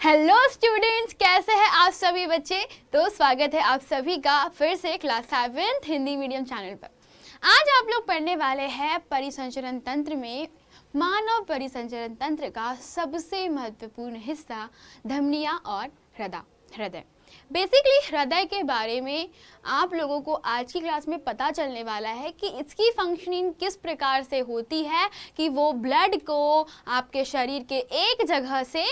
Hello students, कैसे हैं आप सभी बच्चे। तो स्वागत है आप सभी का फिर से क्लास 7 हिंदी मीडियम चैनल पर। आज आप लोग पढ़ने वाले हैं परिसंचरण तंत्र में मानव परिसंचरण तंत्र का सबसे महत्वपूर्ण हिस्सा धमनियां और हृदय। बेसिकली हृदय के बारे में आप लोगों को आज की क्लास में पता चलने वाला है कि इसकी फंक्शनिंग किस प्रकार से होती है कि वो ब्लड को आपके शरीर के एक जगह से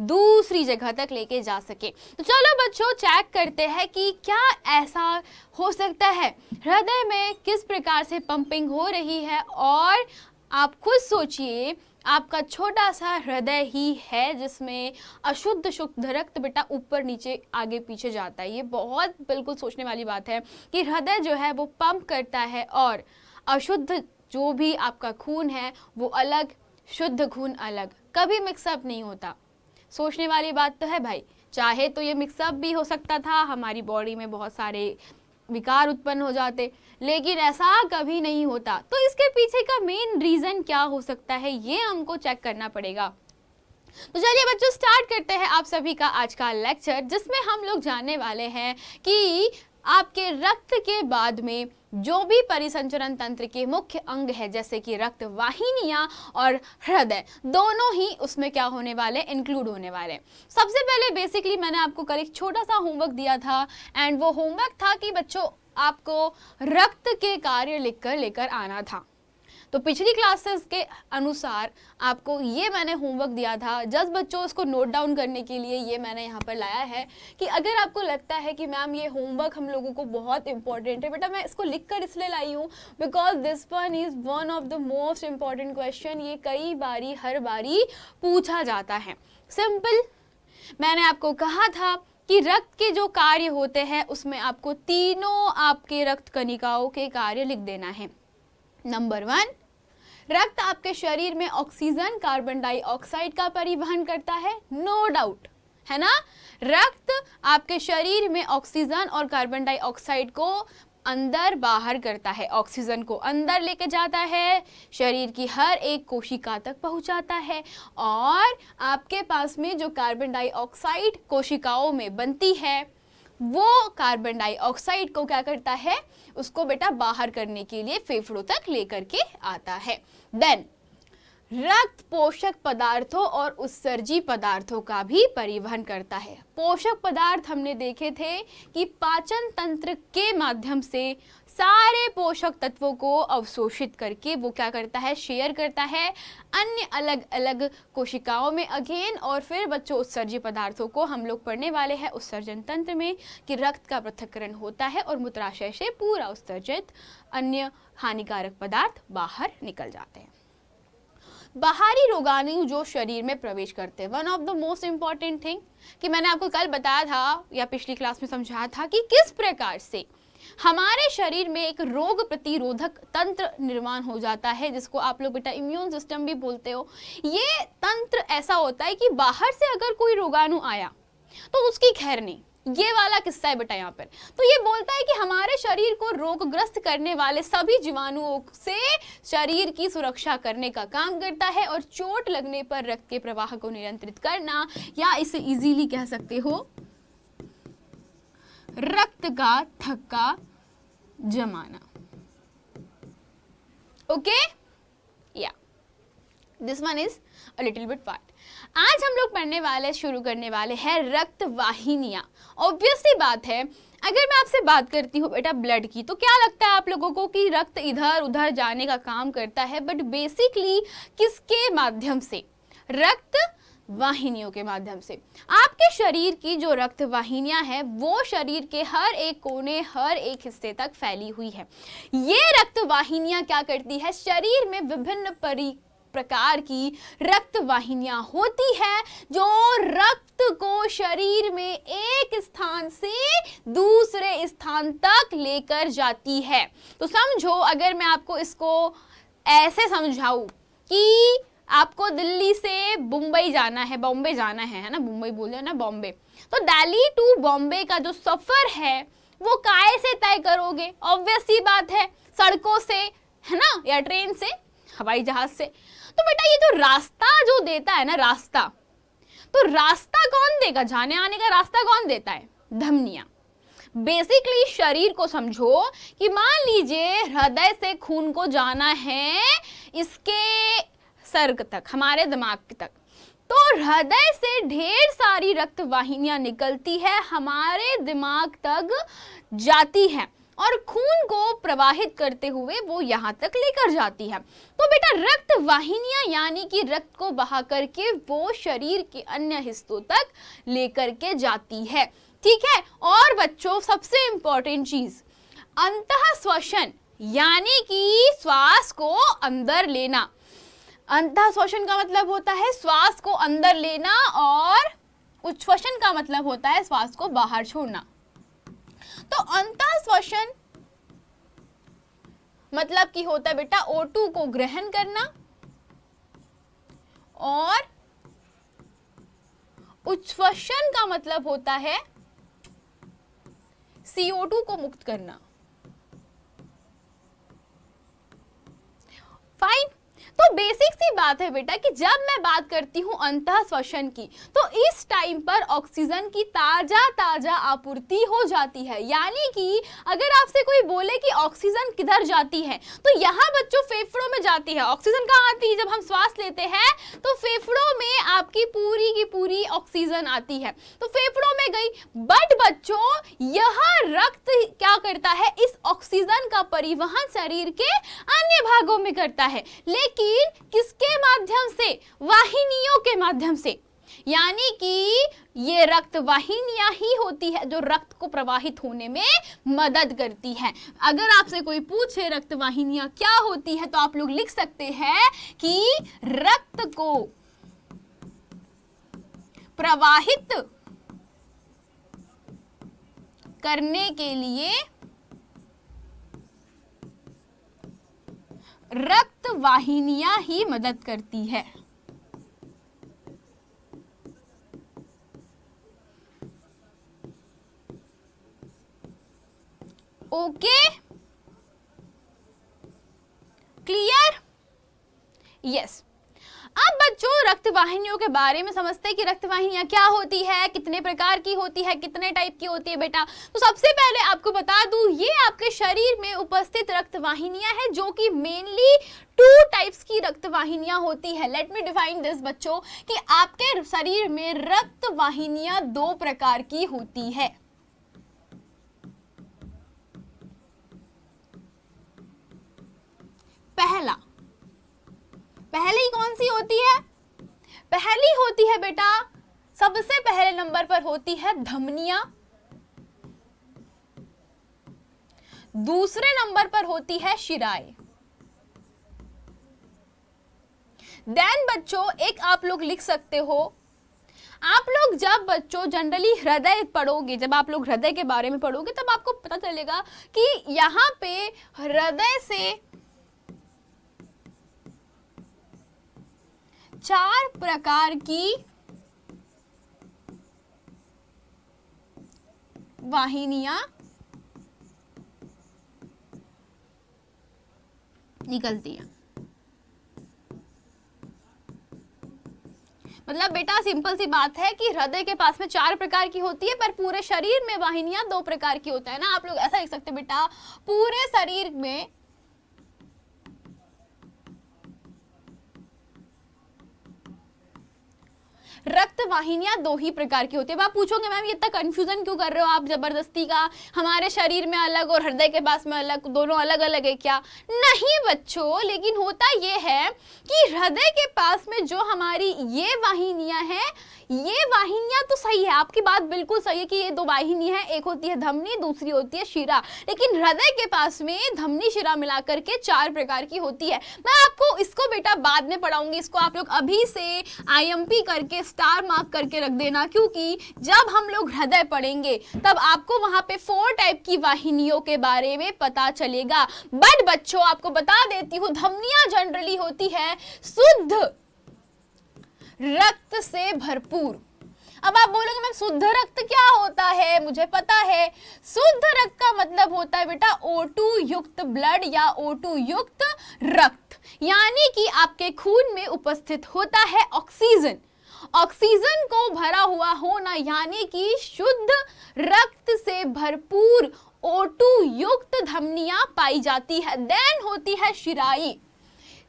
दूसरी जगह तक लेके जा सके। तो चलो बच्चों चेक करते हैं कि क्या ऐसा हो सकता है, हृदय में किस प्रकार से पंपिंग हो रही है। और आप खुद सोचिए, आपका छोटा सा हृदय ही है जिसमें अशुद्ध शुद्ध रक्त बेटा ऊपर नीचे आगे पीछे जाता है। ये बहुत बिल्कुल सोचने वाली बात है कि हृदय जो है वो पंप करता है और अशुद्ध जो भी आपका खून है वो अलग, शुद्ध खून अलग, कभी मिक्सअप नहीं होता। सोचने वाली बात तो है भाई। चाहे तो ये मिक्सअप भी हो सकता था, हमारी बॉडी में बहुत सारे विकार उत्पन्न हो जाते, लेकिन ऐसा कभी नहीं होता। तो इसके पीछे का मेन रीजन क्या हो सकता है, ये हमको चेक करना पड़ेगा। तो चलिए बच्चों स्टार्ट करते हैं आप सभी का आज का लेक्चर, जिसमें हम लोग जानने वाले हैं कि आपके रक्त के बाद में जो भी परिसंचरण तंत्र के मुख्य अंग है, जैसे कि रक्त वाहिनियां और हृदय, दोनों ही उसमें क्या होने वाले, इंक्लूड होने वाले। सबसे पहले बेसिकली मैंने आपको कल एक छोटा सा होमवर्क दिया था एंड वो होमवर्क था कि बच्चों आपको रक्त के कार्य लिखकर लेकर आना था। तो पिछली क्लासेस के अनुसार आपको ये मैंने होमवर्क दिया था। जस्ट बच्चों उसको नोट डाउन करने के लिए ये मैंने यहाँ पर लाया है कि अगर आपको लगता है कि मैम ये होमवर्क हम लोगों को बहुत इंपॉर्टेंट है, बेटा मैं इसको लिख कर इसलिए लाई हूँ because this one is one of the most important question. ये कई बारी हर बारी पूछा जाता है। सिंपल, मैंने आपको कहा था कि रक्त के जो कार्य होते हैं उसमें आपको तीनों आपके रक्त कणिकाओं के कार्य लिख देना है। नंबर 1, रक्त आपके शरीर में ऑक्सीजन कार्बन डाइऑक्साइड का परिवहन करता है, नो डाउट, है ना। रक्त आपके शरीर में ऑक्सीजन और कार्बन डाइऑक्साइड को अंदर बाहर करता है, ऑक्सीजन को अंदर लेके जाता है, शरीर की हर एक कोशिका तक पहुंचाता है, और आपके पास में जो कार्बन डाइऑक्साइड कोशिकाओं में बनती है वो कार्बन डाइऑक्साइड को क्या करता है, उसको बेटा बाहर करने के लिए फेफड़ों तक लेकर के आता है। देन रक्त पोषक पदार्थों और उत्सर्जी पदार्थों का भी परिवहन करता है। पोषक पदार्थ हमने देखे थे कि पाचन तंत्र के माध्यम से सारे पोषक तत्वों को अवशोषित करके वो क्या करता है, शेयर करता है अन्य अलग अलग कोशिकाओं में अगेन। और फिर बच्चों उत्सर्जी पदार्थों को हम लोग पढ़ने वाले हैं उत्सर्जन तंत्र में कि रक्त का पृथक्करण होता है और मूत्राशय से पूरा उत्सर्जित अन्य हानिकारक पदार्थ बाहर निकल जाते हैं। बाहरी रोगाणु जो शरीर में प्रवेश करते हैं, one of the most important thing कि मैंने आपको कल बताया था या पिछली क्लास में समझाया था कि किस प्रकार से हमारे शरीर में एक रोग प्रतिरोधक तंत्र निर्माण हो जाता है, जिसको आप लोग बेटा इम्यून सिस्टम भी बोलते हो। ये तंत्र ऐसा होता है कि बाहर से अगर कोई रोगाणु आया तो उसकी खैर नहीं, ये वाला किस्सा है बेटा यहाँ पर। तो ये बोलता है कि हमारे शरीर को रोगग्रस्त करने वाले सभी जीवाणुओं से शरीर की सुरक्षा करने का काम करता है और चोट लगने पर रक्त के प्रवाह को नियंत्रित करना, या इसे इजीली कह सकते हो रक्त का थक्का जमाना। ओके, या this one is a little bit part. आज हम लोग पढ़ने वाले, शुरू करने वाले हैं रक्त वाहिनियां। ऑब्वियस सी बात है, अगर मैं आपसे बात करती हूँ बेटा ब्लड की, तो क्या लगता है आप लोगों को कि रक्त इधर उधर जाने का काम करता है, बट बेसिकली किसके माध्यम से, रक्त वाहिनियों के माध्यम से। आपके शरीर की जो रक्त वाहिनियां हैं वो शरीर के हर एक कोने, हर एक हिस्से तक फैली हुई है। ये रक्त वाहिनियां क्या करती है, शरीर में विभिन्न प्रकार की रक्त वाहिनियां होती है जो रक्त को शरीर में एक स्थान से दूसरे स्थान तक लेकर जाती है। तो समझो, अगर मैं आपको इसको ऐसे समझाऊं कि आपको दिल्ली से मुंबई जाना है, बॉम्बे जाना है ना, मुंबई बोले ना, बॉम्बे, तो दिल्ली टू बॉम्बे का जो सफर है वो काय से तय करोगे, ऑब्वियस सी बात है, सड़कों से, है ना, या ट्रेन से, हवाई जहाज से। तो बेटा ये जो रास्ता जो देता है ना, रास्ता, तो रास्ता कौन देगा, जाने आने का रास्ता कौन देता है, धमनियां। बेसिकली शरीर को समझो कि मान लीजिए हृदय से खून को जाना है इसके सर्ग तक, हमारे दिमाग तक, तो हृदय से ढेर सारी रक्त वाहिनियां निकलती है, हमारे दिमाग तक जाती है और खून को प्रवाहित करते हुए वो यहाँ तक लेकर जाती है। तो बेटा रक्त वाहिनियां यानी कि रक्त को बहा करके वो शरीर के अन्य हिस्सों तक लेकर के जाती है, ठीक है। और बच्चों सबसे इंपॉर्टेंट चीज, अंतः श्वसन यानी कि श्वास को अंदर लेना। अंतः श्वसन का मतलब होता है श्वास को अंदर लेना और उच्छ्वसन का मतलब होता है श्वास को बाहर छोड़ना। तो अंतः श्वसन मतलब कि होता है बेटा O2 को ग्रहण करना और उच्छ्वसन का मतलब होता है CO2 को मुक्त करना। फाइन। तो बेसिक सी बात है बेटा कि जब मैं बात करती हूं अंतः श्वसन की, तो इस टाइम पर ऑक्सीजन की ताजा ताजा आपूर्ति हो जाती है। यानी कि अगर आपसे कोई बोले कि ऑक्सीजन किधर जाती है, तो यहाँ बच्चों फेफड़ों में जाती है। ऑक्सीजन कहाँ आती है, जब हम श्वास लेते हैं तो फेफड़ों में आपकी पूरी की पूरी ऑक्सीजन आती है, तो फेफड़ों में गई। बट बच्चों यह रक्त क्या करता है, इस ऑक्सीजन का परिवहन शरीर के अन्य भागों में करता है, लेकिन किसके माध्यम से, वाहिनियों के माध्यम से। यानी कि ये रक्त वाहिनियां ही होती है जो रक्त को प्रवाहित होने में मदद करती है। अगर आपसे कोई पूछे रक्त वाहिनियां क्या होती है, तो आप लोग लिख सकते हैं कि रक्त को प्रवाहित करने के लिए रक्त वाहिनियां ही मदद करती है। Okay, clear? यस। अब बच्चों रक्त वाहिनियों के बारे में समझते हैं कि रक्त वाहिनियां क्या होती है, कितने प्रकार की होती है, कितने टाइप की होती है बेटा। तो सबसे पहले आपको बता दूं, ये आपके शरीर में उपस्थित रक्त वाहिनियां हैं, जो कि मेनली 2 टाइप्स की रक्त वाहिनियां होती है। लेट मी डिफाइन दिस बच्चों कि आपके शरीर में रक्त वाहिनियां 2 प्रकार की होती है। पहली कौन सी होती है? पहली होती है बेटा, सबसे पहले नंबर पर होती है धमनियां, दूसरे नंबर पर होती है शिराएं। देन बच्चों एक आप लोग लिख सकते हो, आप लोग जब बच्चों जनरली हृदय पढ़ोगे, जब आप लोग हृदय के बारे में पढ़ोगे, तब आपको पता चलेगा कि यहां पे हृदय से 4 प्रकार की वाहिनियां निकलती हैं। मतलब बेटा सिंपल सी बात है कि हृदय के पास में 4 प्रकार की होती है, पर पूरे शरीर में वाहिनियां 2 प्रकार की होता है ना। आप लोग ऐसा लिख सकते बेटा, पूरे शरीर में रक्त वाहिनियां 2 ही प्रकार की होती है। आप पूछोगे मैम ये इतना कंफ्यूजन क्यों कर रहे हो आप जबरदस्ती का, हमारे शरीर में अलग और हृदय के पास में अलग, दोनों अलग अलग है क्या? नहीं बच्चों, लेकिन होता ये है कि हृदय के पास में जो हमारी ये वाहिनियां हैं, ये वाहिनियां तो सही है, आपकी बात बिल्कुल सही है कि ये 2 वाहिनी है, एक होती है धमनी, दूसरी होती है शिरा। लेकिन हृदय के पास में धमनी शिरा मिलाकर के 4 प्रकार की होती है। मैं आपको इसको बेटा बाद में पढ़ाऊंगी, इसको आप लोग अभी से IMP करके स्टार मार्क करके रख देना, क्योंकि जब हम लोग हृदय पढ़ेंगे तब आपको वहां पे 4 टाइप की वाहिनियों के बारे में पता चलेगा। बट बच्चों आपको बता देती हूँ, धमनियां जनरली होती है शुद्ध रक्त से भरपूर। अब आप बोलोगे मैम शुद्ध रक्त क्या होता है? मुझे पता है, शुद्ध रक्त का मतलब होता है बेटा O2 युक्त ब्लड या O2 युक्त रक्त। यानी कि आपके खून में उपस्थित होता है ऑक्सीजन, ऑक्सीजन को भरा हुआ होना यानी कि शुद्ध रक्त से भरपूर O2 युक्त धमनियां पाई जाती है। देन होती है शिराई।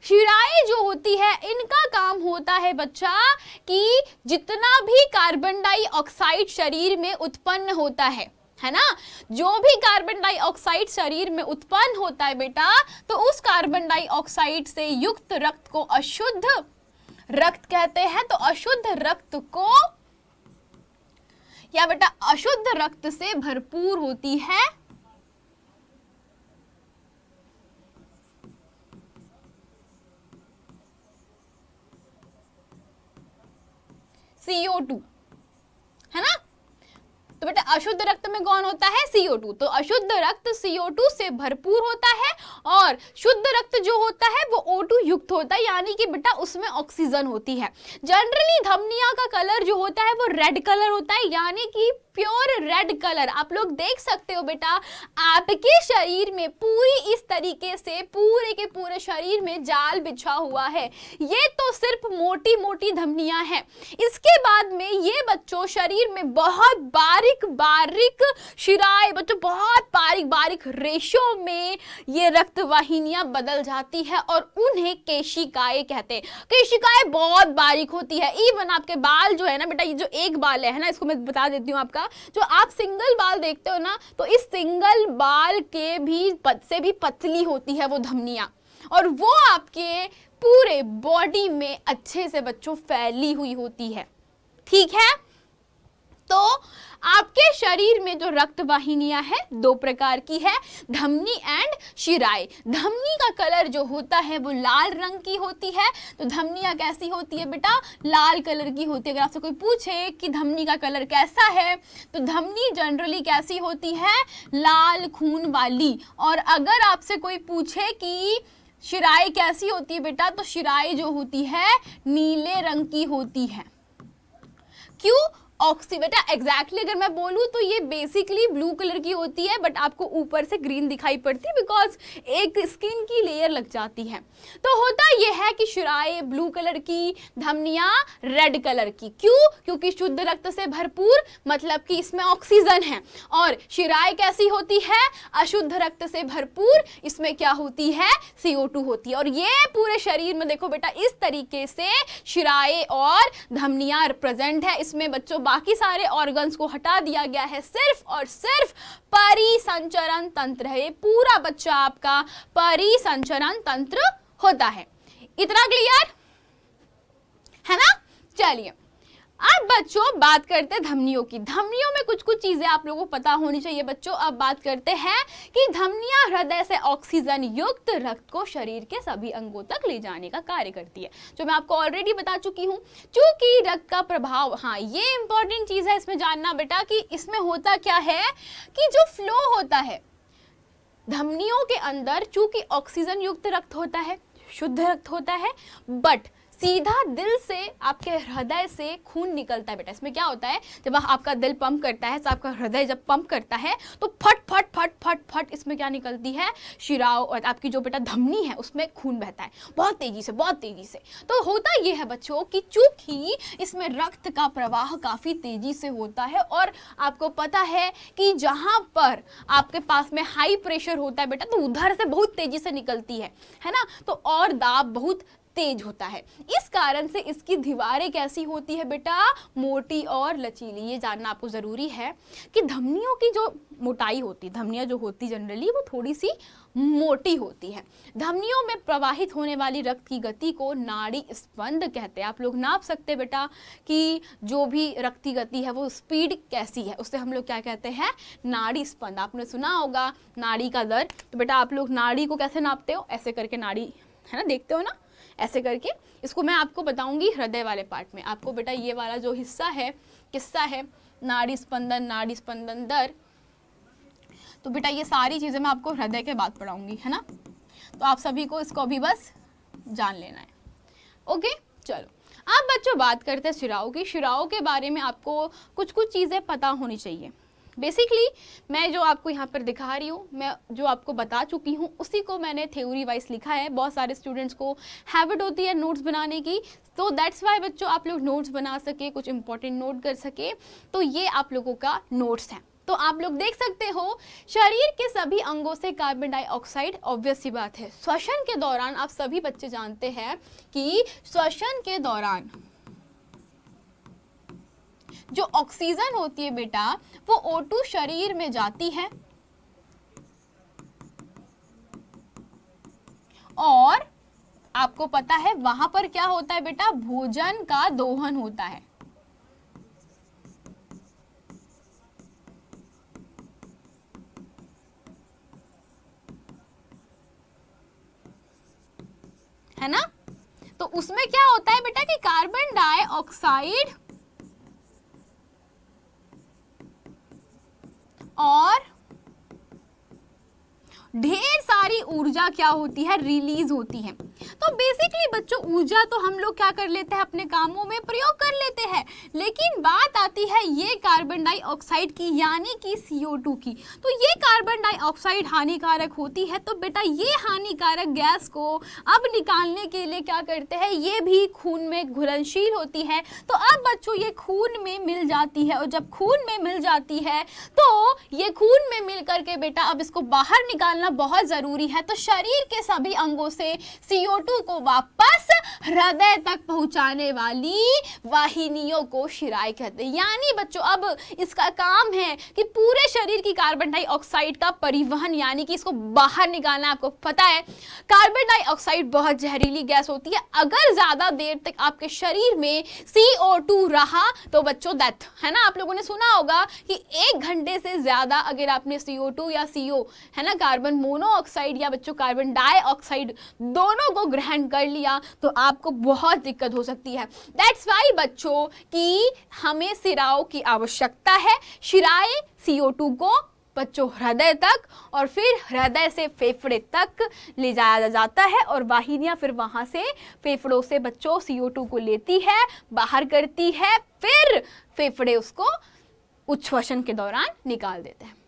शिराएं जो होती है इनका काम होता है बच्चा कि जितना भी कार्बन डाइऑक्साइड शरीर में उत्पन्न होता है ना, जो भी कार्बन डाइऑक्साइड शरीर में उत्पन्न होता है बेटा, तो उस कार्बन डाइऑक्साइड से युक्त रक्त को अशुद्ध रक्त कहते हैं। तो अशुद्ध रक्त को या बेटा अशुद्ध रक्त से भरपूर होती है CO2, है ना। तो बेटा अशुद्ध रक्त में कौन होता है? CO2। तो अशुद्ध रक्त CO2 से भरपूर होता है और शुद्ध रक्त जो होता है वो O2 युक्त होता है, यानी कि बेटा उसमें ऑक्सीजन होती है। जनरली धमनिया का कलर जो होता है वो रेड कलर होता है, यानी कि प्योर रेड कलर। आप लोग देख सकते हो बेटा आपके शरीर में पूरी इस तरीके से पूरे के पूरे शरीर में जाल बिछा हुआ है। ये तो सिर्फ मोटी मोटी धमनियां हैं। इसके बाद में ये बच्चों शरीर में बहुत बारीक बारीक शिराएं, बच्चों बहुत बारीक बारीक रेशों में ये रक्त वाहिनियां बदल जाती है और उन्हें केशिकाएं कहते हैं। केशिकाएं बहुत बारीक होती है। इवन आपके बाल जो है ना बेटा, ये जो एक बाल है ना, इसको मैं बता देती हूँ आपका, जो आप सिंगल बाल देखते हो ना, तो इस सिंगल बाल के भी से भी पतली होती है वो धमनियां, और वो आपके पूरे बॉडी में अच्छे से बच्चों फैली हुई होती है। ठीक है, तो आपके शरीर में जो रक्त वाहिनियां है दो प्रकार की है, धमनी एंड शिराएं। धमनी का कलर जो होता है वो लाल रंग की होती है। तो धमनियां कैसी होती है बेटा? लाल कलर की होती है। अगर आपसे कोई पूछे कि धमनी का कलर कैसा है, तो धमनी जनरली कैसी होती है? लाल खून वाली। और अगर आपसे कोई पूछे कि शिराएं कैसी होती है बेटा, तो शिराएं जो होती है नीले रंग की होती है। क्यों? बेटा एग्जैक्टली अगर मैं बोलूं तो ये बेसिकली ब्लू कलर की होती है, बट आपको ऊपर से ग्रीन दिखाई पड़ती है बिकॉज एक स्किन की लेयर लग जाती है। तो होता यह है कि शिराएं ब्लू कलर की, धमनियां रेड कलर की। क्यों? क्योंकि शुद्ध रक्त से भरपूर, मतलब कि इसमें ऑक्सीजन है। और शिराएं कैसी होती है? अशुद्ध रक्त से भरपूर, इसमें क्या होती है? CO2 होती है। और ये पूरे शरीर में देखो बेटा इस तरीके से शिराएं और धमनियां प्रेजेंट है। इसमें बच्चों बाकी सारे ऑर्गन्स को हटा दिया गया है, सिर्फ और सिर्फ परिसंचरण तंत्र है। ये पूरा बच्चा आपका परिसंचरण तंत्र होता है। इतना क्लियर है ना? चलिए अब बच्चों बात करते हैं धमनियों की। धमनियों में कुछ कुछ चीजें आप लोगों को पता होनी चाहिए बच्चों। अब बात करते हैं कि धमनियां हृदय से ऑक्सीजन युक्त रक्त को शरीर के सभी अंगों तक ले जाने का कार्य करती है, जो मैं आपको ऑलरेडी बता चुकी हूं। चूंकि रक्त का प्रभाव, हाँ ये इंपॉर्टेंट चीज है इसमें जानना बेटा, कि इसमें होता क्या है कि जो फ्लो होता है धमनियों के अंदर, चूंकि ऑक्सीजन युक्त रक्त होता है, शुद्ध रक्त होता है, बट सीधा दिल से आपके हृदय से खून निकलता है बेटा। इसमें क्या होता है, जब आपका दिल पंप करता है, तो आपका हृदय जब पंप करता है तो फट फट फट फट फट इसमें क्या निकलती है? शिराओं, और आपकी जो बेटा धमनी है उसमें खून बहता है बहुत तेजी से, बहुत तेजी से। तो होता यह है बच्चों कि चूंकि इसमें रक्त का प्रवाह काफी तेजी से होता है, और आपको पता है कि जहां पर आपके पास में हाई प्रेशर होता है बेटा, तो उधर से बहुत तेजी से निकलती है ना, तो और दाब बहुत तेज होता है। इस कारण से इसकी दीवारें कैसी होती है बेटा? मोटी और लचीली। ये जानना आपको जरूरी है कि धमनियों की जो मोटाई होती है, धमनियां जो होती जनरली वो थोड़ी सी मोटी होती है। धमनियों में प्रवाहित होने वाली रक्त की गति को नाड़ी स्पंद कहते हैं। आप लोग नाप सकते हैं बेटा कि जो भी रक्त की गति है वो स्पीड कैसी है, उससे हम लोग क्या कहते हैं? नाड़ी स्पंद। आपने सुना होगा नाड़ी का दर। तो बेटा आप लोग नाड़ी को कैसे नापते हो? ऐसे करके नाड़ी, है ना, देखते हो ना, ऐसे करके। इसको मैं आपको बताऊंगी हृदय वाले पार्ट में। आपको बेटा ये वाला जो हिस्सा है, किस्सा है, नाड़ी स्पंदन दर, तो बेटा ये सारी चीजें मैं आपको हृदय के बाद पढ़ाऊंगी, है ना। तो आप सभी को इसको अभी बस जान लेना है। ओके चलो अब बच्चों बात करते हैं शिराओं की। शिराओं के बारे में आपको कुछ कुछ चीजें पता होनी चाहिए। बेसिकली मैं जो आपको यहाँ पर दिखा रही हूँ, मैं जो आपको बता चुकी हूँ उसी को मैंने थ्योरी वाइज लिखा है। बहुत सारे स्टूडेंट्स को हैबिट होती है नोट्स बनाने की, तो दैट्स वाई बच्चों आप लोग नोट्स बना सके, कुछ इंपॉर्टेंट नोट कर सके, तो ये आप लोगों का नोट्स है। तो आप लोग देख सकते हो शरीर के सभी अंगों से कार्बन डाइऑक्साइड, ऑब्वियस सी बात है, श्वसन के दौरान आप सभी बच्चे जानते हैं कि श्वसन के दौरान जो ऑक्सीजन होती है बेटा वो O2 शरीर में जाती है और आपको पता है वहां पर क्या होता है बेटा, भोजन का दोहन होता है ना। तो उसमें क्या होता है बेटा कि कार्बन डाइऑक्साइड और ढेर सारी ऊर्जा क्या होती है, रिलीज होती है। तो बेसिकली बच्चों ऊर्जा तो हम लोग क्या कर लेते हैं, अपने कामों में प्रयोग कर लेते हैं, लेकिन बात आती है ये कार्बन डाइऑक्साइड की यानी कि CO2 की। तो ये कार्बन डाइऑक्साइड हानिकारक होती है, तो बेटा ये हानिकारक गैस को अब निकालने के लिए क्या करते हैं, ये भी खून में घुलनशील होती है। तो अब बच्चों ये खून में मिल जाती है और जब खून में मिल जाती है तो ये खून में मिल करके बेटा अब इसको बाहर निकालना बहुत जरूरी है। तो शरीर के सभी अंगों से CO2 को वापस हृदय तक पहुंचाने वाली वाहिनियों को शिराएं कहते हैं। यानी बच्चों अब इसका काम है कि पूरे शरीर की कार्बन डाइऑक्साइड का परिवहन यानी कि इसको बाहर निकालना। आपको पता है कार्बन डाइऑक्साइड बहुत जहरीली गैस होती है, अगर ज्यादा देर तक आपके शरीर में CO2 रहा तो बच्चों डेथ है ना। आप लोगों ने सुना होगा कि 1 घंटे से ज्यादा अगर आपने CO2 या CO है ना कार्बन मोनोऑक्साइड या बच्चों कार्बन डाइऑक्साइड दोनों को ग्रहण कर लिया तो आपको बहुत दिक्कत हो सकती है। दैट्स वाई बच्चों कि हमें शिराओं की आवश्यकता है। शिराएं CO2 को बच्चों हृदय तक और फिर हृदय से फेफड़े तक ले जाया जाता है और वाहिनियां फिर वहां से फेफड़ों से बच्चों CO2 को लेती है, बाहर करती है, फिर फेफड़े उसको उच्छ्वसन के दौरान निकाल देते हैं।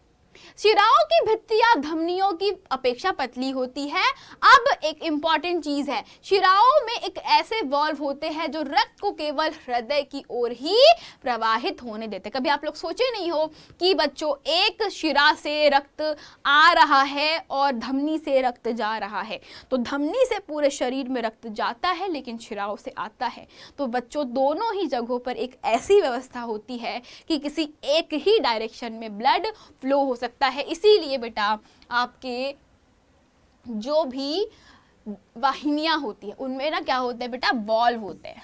शिराओं की भित्तियां धमनियों की अपेक्षा पतली होती है। अब एक इंपॉर्टेंट चीज है, शिराओं में एक ऐसे वाल्व होते हैं जो रक्त को केवल हृदय की ओर ही प्रवाहित होने देते। कभी आप लोग सोचे नहीं हो कि बच्चों एक शिरा से रक्त आ रहा है और धमनी से रक्त जा रहा है। तो धमनी से पूरे शरीर में रक्त जाता है लेकिन शिराओं से आता है। तो बच्चों दोनों ही जगहों पर एक ऐसी व्यवस्था होती है कि किसी एक ही डायरेक्शन में ब्लड फ्लो हो सकता है। इसीलिए बेटा आपके जो भी वाहिनियां होती है उनमें ना क्या होता है बेटा, वॉल्व होते हैं,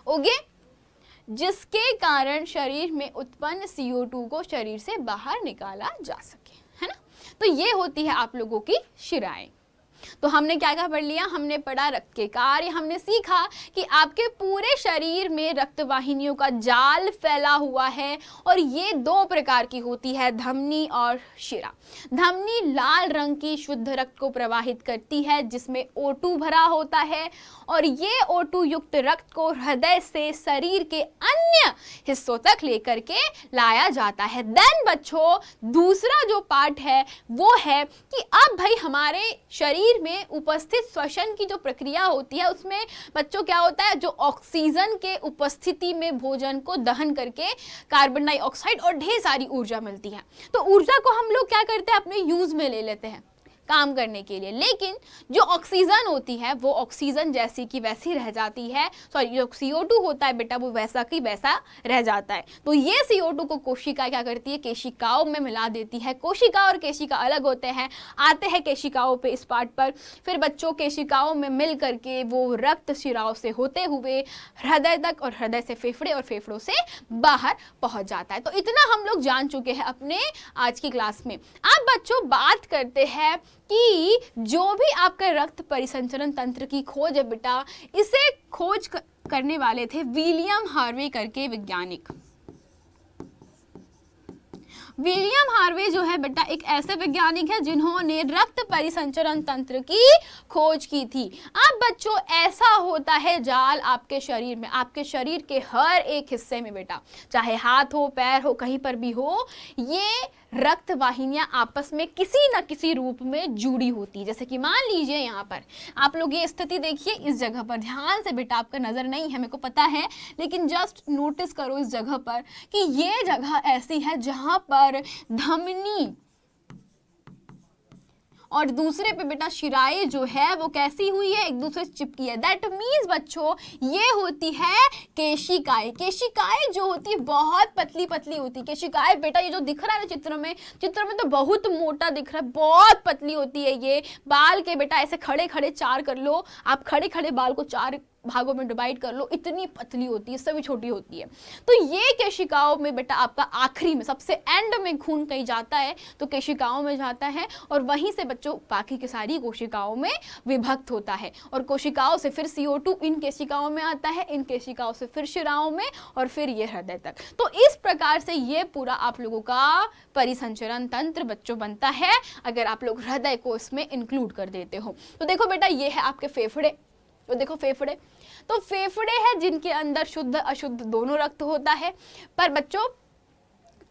ओके, जिसके कारण शरीर में उत्पन्न CO2 को शरीर से बाहर निकाला जा सके, है ना। तो ये होती है आप लोगों की शिराएं। तो हमने क्या क्या पढ़ लिया, हमने पढ़ा रक्त के कार्य, हमने सीखा कि आपके पूरे शरीर में रक्त वाहिनियों का जाल फैला हुआ है और ये 2 प्रकार की होती है, धमनी और शिरा। धमनी लाल रंग की शुद्ध रक्त को प्रवाहित करती है जिसमें O2 भरा होता है और ये O2 युक्त रक्त को हृदय से शरीर के अन्य हिस्सों तक लेकर के लाया जाता है। देन बच्चों दूसरा जो पार्ट है वो है कि अब भाई हमारे शरीर में उपस्थित श्वसन की जो प्रक्रिया होती है उसमें बच्चों क्या होता है, जो ऑक्सीजन के उपस्थिति में भोजन को दहन करके कार्बन डाइऑक्साइड और ढेर सारी ऊर्जा मिलती है। तो ऊर्जा को हम लोग क्या करते हैं, अपने यूज में ले लेते हैं काम करने के लिए, लेकिन जो ऑक्सीजन होती है वो ऑक्सीजन जैसी की वैसी रह जाती है। सॉरी, जो CO2 होता है बेटा वो वैसा की वैसा रह जाता है। तो ये CO2 को कोशिका क्या करती है, केशिकाओं में मिला देती है। कोशिका और केशिका अलग होते हैं, आते हैं केशिकाओं पे इस पार्ट पर। फिर बच्चों केशिकाओं में मिल करके वो रक्त शिराओं से होते हुए हृदय तक और हृदय से फेफड़े और फेफड़ों से बाहर पहुंच जाता है। तो इतना हम लोग जान चुके हैं अपने आज की क्लास में। अब बच्चों बात करते हैं कि जो भी आपका रक्त परिसंचरण तंत्र की खोज है बेटा, इसे खोज करने वाले थे विलियम हार्वे करके वैज्ञानिक। विलियम हार्वे जो है बेटा एक ऐसे वैज्ञानिक है जिन्होंने रक्त परिसंचरण तंत्र की खोज की थी। अब बच्चों ऐसा होता है जाल आपके शरीर में, आपके शरीर के हर एक हिस्से में बेटा, चाहे हाथ हो, पैर हो, कहीं पर भी हो, ये रक्त वाहिनियां आपस में किसी न किसी रूप में जुड़ी होती है। जैसे कि मान लीजिए यहाँ पर आप लोग ये स्थिति देखिए, इस जगह पर ध्यान से बेटा, आपका नजर नहीं है मेरे को पता है, लेकिन जस्ट नोटिस करो इस जगह पर कि ये जगह ऐसी है जहां पर धमनी और दूसरे पे बेटा शिराएं जो है वो कैसी हुई है, एक दूसरे से चिपकी है। दैट मीन्स बच्चों ये होती है केशिकाएं। केशिकाएं जो होती है बहुत पतली पतली होती है। केशिकाएं बेटा ये जो दिख रहा है चित्र में तो बहुत मोटा दिख रहा है, बहुत पतली होती है। ये बाल के बेटा ऐसे खड़े खड़े चार कर लो आप, खड़े खड़े बाल को चार भागों में डिवाइड कर लो, इतनी पतली होती है, सभी छोटी होती है। तो ये केशिकाओं में बेटा आपका आखिरी में सबसे एंड में खून कहीं जाता है तो केशिकाओं में जाता है, और वहीं से बच्चों बाकी की सारी कोशिकाओं में विभक्त होता है, और कोशिकाओं से फिर CO2 इन केशिकाओं में आता है, इन केशिकाओं से फिर शिराओं में, और फिर ये हृदय तक। तो इस प्रकार से ये पूरा आप लोगों का परिसंचरण तंत्र बच्चों बनता है, अगर आप लोग हृदय को इसमें इंक्लूड कर देते हो। तो देखो बेटा ये है आपके फेफड़े, तो देखो फेफड़े, तो फेफड़े हैं जिनके अंदर शुद्ध अशुद्ध दोनों रक्त होता है। पर बच्चों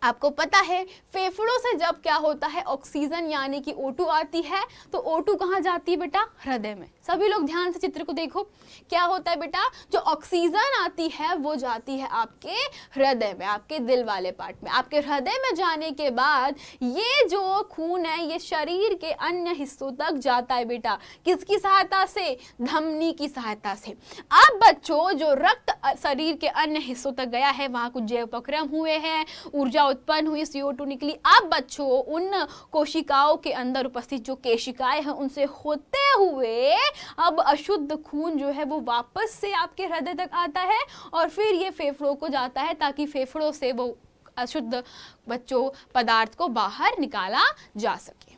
आपको पता है फेफड़ों से जब क्या होता है, ऑक्सीजन यानी कि O2 आती है, तो O2 कहाँ जाती है बेटा, हृदय में। सभी लोग ध्यान से चित्र को देखो, क्या होता है बेटा, जो ऑक्सीजन आती है वो जाती है आपके हृदय में, आपके दिल वाले पार्ट में। आपके हृदय में जाने के बाद ये जो खून है ये शरीर के अन्य हिस्सों तक जाता है बेटा, किसकी सहायता से, धमनी की सहायता से। अब बच्चों जो रक्त शरीर के अन्य हिस्सों तक गया है, वहां कुछ जैव उपक्रम हुए हैं, ऊर्जा उत्पन्न हुई, CO2 निकली। अब बच्चों उन कोशिकाओं के अंदर उपस्थित जो केशिकाएं हैं उनसे होते हुए अब अशुद्ध खून जो है वो वापस से आपके हृदय तक आता है, और फिर ये फेफड़ों को जाता है ताकि फेफड़ों से वो अशुद्ध बच्चों पदार्थ को बाहर निकाला जा सके।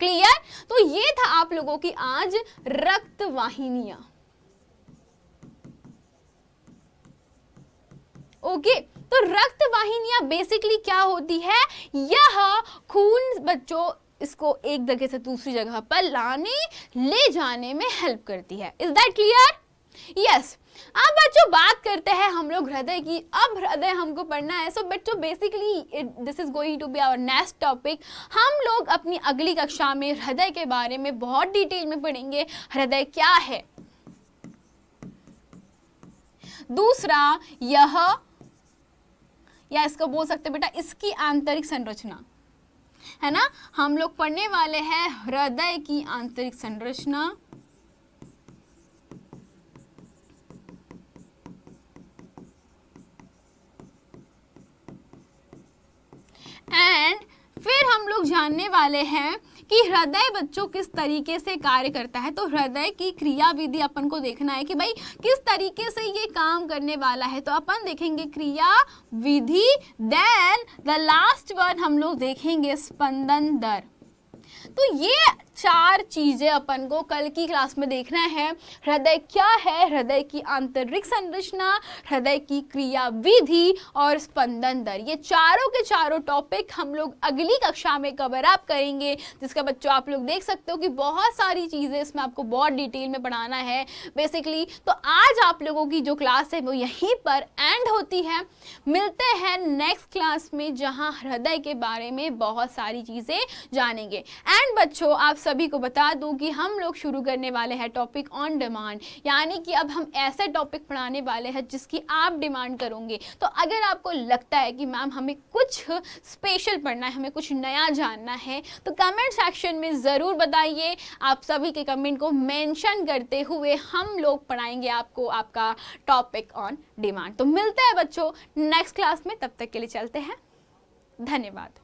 क्लियर? तो ये था आप लोगों की आज रक्त वाहिनियां। ओके, तो रक्त वाहिनियां बेसिकली क्या होती है, यह खून बच्चों इसको एक जगह से दूसरी जगह पर ले जाने में हेल्प करती है। Is that clear? यस। अब बच्चों बात करते हैं हम लोग हृदय की। अब हृदय हमको पढ़ना है, सो बच्चों basically this is going to be our next topic. हम लोग अपनी अगली कक्षा में हृदय के बारे में बहुत डिटेल में पढ़ेंगे, हृदय क्या है। दूसरा यह, या इसको बोल सकते बेटा इसकी आंतरिक संरचना है ना, हम लोग पढ़ने वाले हैं हृदय की आंतरिक संरचना। एंड फिर हम लोग जानने वाले हैं कि हृदय बच्चों किस तरीके से कार्य करता है। तो हृदय की क्रिया विधि अपन को देखना है कि भाई किस तरीके से ये काम करने वाला है, तो अपन देखेंगे क्रिया विधि। देन द लास्ट वन हम लोग देखेंगे स्पंदन दर। तो ये चार चीजें अपन को कल की क्लास में देखना है। हृदय क्या है, हृदय की आंतरिक संरचना, हृदय की क्रिया विधि और स्पंदन दर, ये चारों के चारों टॉपिक हम लोग अगली कक्षा में कवर अप करेंगे, जिसका बच्चों आप लोग देख सकते हो कि बहुत सारी चीजें इसमें आपको बहुत डिटेल में पढ़ाना है बेसिकली। तो आज आप लोगों की जो क्लास है वो यहीं पर एंड होती है। मिलते हैं नेक्स्ट क्लास में जहां हृदय के बारे में बहुत सारी चीजें जानेंगे। एंड बच्चों आप सभी को बता दूं कि हम लोग शुरू करने वाले हैं टॉपिक ऑन डिमांड, यानी कि अब हम ऐसे टॉपिक पढ़ाने वाले हैं जिसकी आप डिमांड करोगे। तो अगर आपको लगता है कि मैम हमें कुछ स्पेशल पढ़ना है, हमें कुछ नया जानना है, तो कमेंट सेक्शन में ज़रूर बताइए। आप सभी के कमेंट को मेंशन करते हुए हम लोग पढ़ाएंगे आपको आपका टॉपिक ऑन डिमांड। तो मिलते हैं बच्चों नेक्स्ट क्लास में, तब तक के लिए चलते हैं, धन्यवाद।